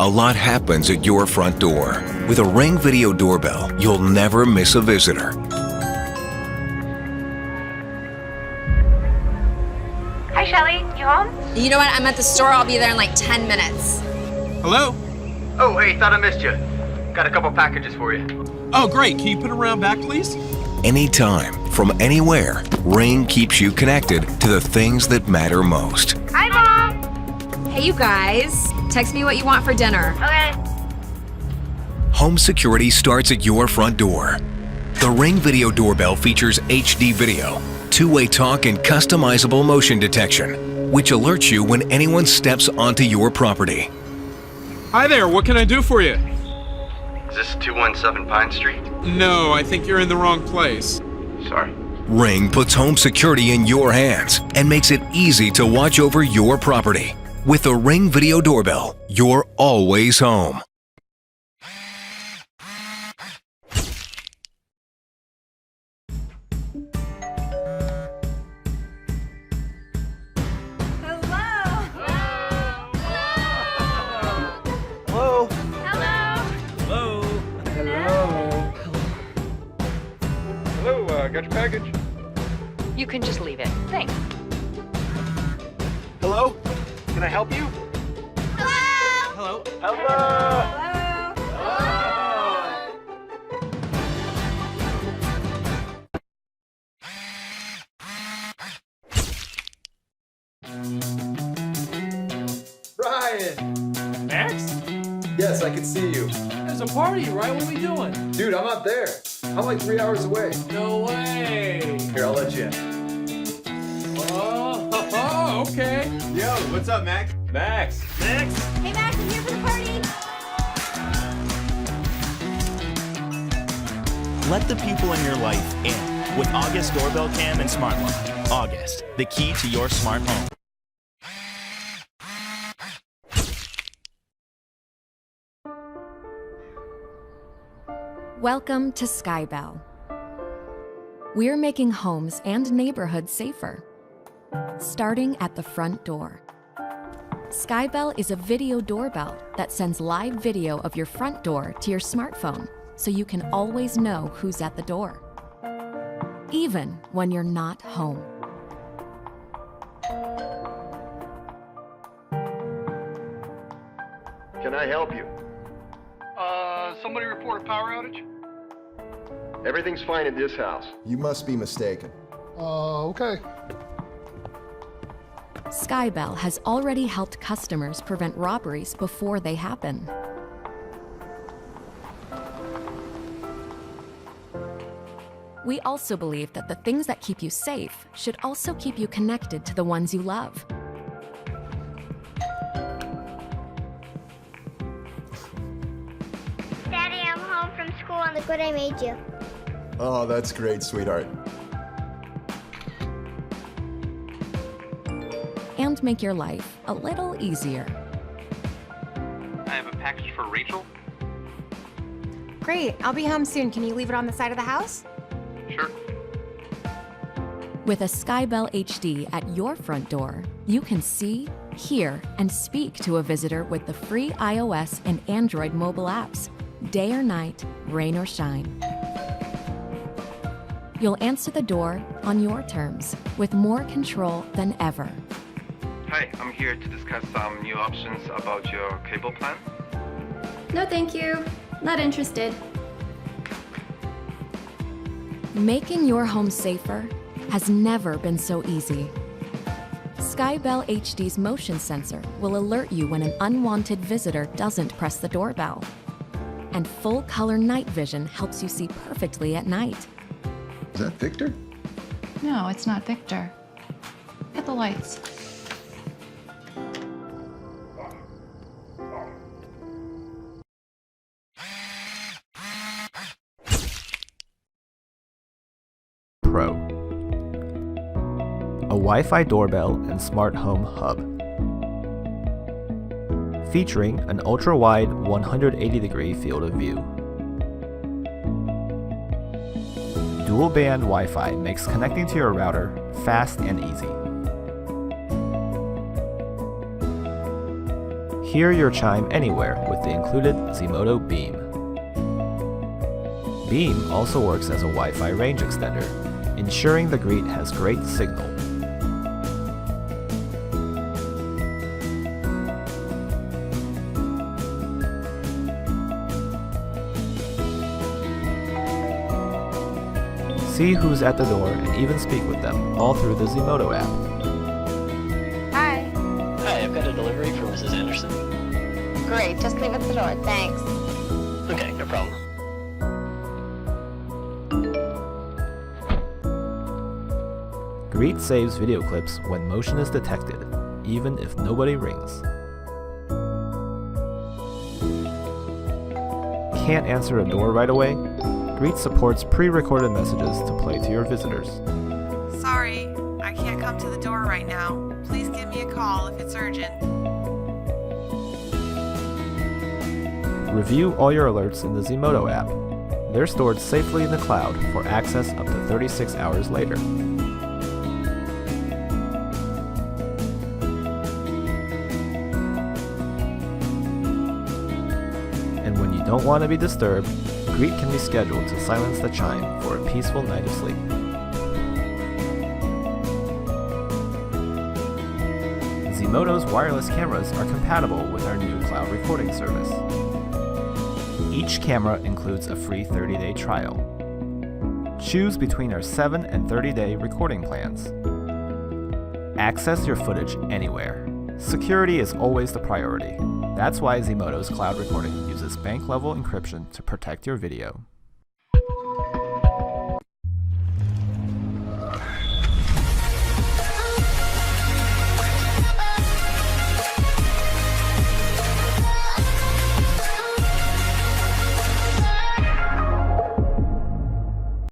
A lot happens at your front door. With a Ring Video Doorbell, you'll never miss a visitor. Hi, Shelly. You home? You know what? I'm at the store. I'll be there in like 10 minutes. Hello? Oh, hey, thought I missed you. Got a couple packages for you. Oh, great. Can you put it around back, please? Anytime, from anywhere, Ring keeps you connected to the things that matter most. Hi, Mom. Hey, you guys. Text me what you want for dinner. Okay. Home security starts at your front door. The Ring Video Doorbell features HD video, two-way talk, and customizable motion detection, which alerts you when anyone steps onto your property. Hi there. What can I do for you? Is this 217 Pine Street? No, I think you're in the wrong place. Sorry. Ring puts home security in your hands and makes it easy to watch over your property. With the Ring Video Doorbell, you're always home. Got your package. You can just leave it. Thanks. Hello? Can I help you? Hello? Ryan! Max? Yes, I can see you. There's a party, right? What are we doing? Dude, I'm not there. I'm like 3 hours away. No way! Here, I'll let you in. Oh, okay. Yo, what's up, Mac? Max! Max! Hey, Max, I'm here for the party. Let the people in your life in with August Doorbell Cam and Smart Lock. August, the key to your smart home. Welcome to SkyBell. We're making homes and neighborhoods safer, starting at the front door. SkyBell is a video doorbell that sends live video of your front door to your smartphone, so you can always know who's at the door, even when you're not home. Can I help you? Somebody report a power outage? Everything's fine in this house. You must be mistaken. Okay. SkyBell has already helped customers prevent robberies before they happen. We also believe that the things that keep you safe should also keep you connected to the ones you love. Daddy, I'm home from school and look what I made you. Oh, that's great, sweetheart. And make your life a little easier. I have a package for Rachel. Great, I'll be home soon. Can you leave it on the side of the house? Sure. With a SkyBell HD at your front door, you can see, hear, and speak to a visitor with the free iOS and Android mobile apps, day or night, rain or shine. You'll answer the door on your terms, with more control than ever. Hi, I'm here to discuss some new options about your cable plan. No, thank you. Not interested. Making your home safer has never been so easy. SkyBell HD's motion sensor will alert you when an unwanted visitor doesn't press the doorbell. And full-color night vision helps you see perfectly at night. Is that Victor? No, it's not Victor. Hit the lights. Pro, a Wi-Fi doorbell and smart home hub. Featuring an ultra-wide 180-degree field of view. Dual-band Wi-Fi makes connecting to your router fast and easy. Hear your chime anywhere with the included Zmodo Beam. Beam also works as a Wi-Fi range extender, ensuring the Greet has great signal. See who's at the door and even speak with them, all through the Zmodo app. Hi. Hi, I've got a delivery for Mrs. Anderson. Great, just leave it at the door, thanks. Okay, no problem. Greet saves video clips when motion is detected, even if nobody rings. Can't answer a door right away? Greet supports pre-recorded messages to play to your visitors. Sorry, I can't come to the door right now. Please give me a call if it's urgent. Review all your alerts in the Zmodo app. They're stored safely in the cloud for access up to 36 hours later. And when you don't want to be disturbed, Greet can be scheduled to silence the chime for a peaceful night of sleep. Zmodo's wireless cameras are compatible with our new cloud recording service. Each camera includes a free 30-day trial. Choose between our 7 and 30-day recording plans. Access your footage anywhere. Security is always the priority. That's why Zmodo's cloud recording uses bank-level encryption to protect your video.